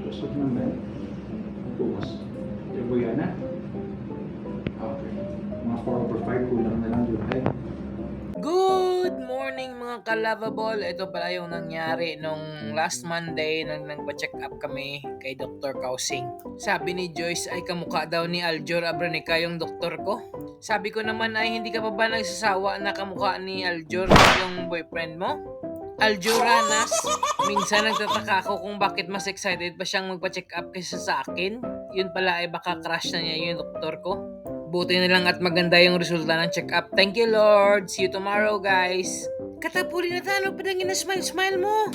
Tusok naman. Bukas. Yung buya na? Okay. Mga 4 over 5, kulang na lang yun. Ay. Good morning mga ka-lovable. Ito pala yung nangyari nung last Monday nang nagpa-check up kami kay Dr. Kausing. Sabi ni Joyce ay kamukha daw ni Aljor Abranica yung doktor ko. Sabi ko naman ay hindi ka pa ba nagsasawa na kamukha ni Aljor yung boyfriend mo? Aljoranas. Minsan nagtataka ako kung bakit mas excited pa siyang magpa-check up kaysa sa akin. Yun pala ay baka crush na niya yung doktor ko. Buti na lang at maganda yung resulta ng check-up. Thank you, Lord. See you tomorrow, guys. Katapuli na tano, padangin na smile-smile mo.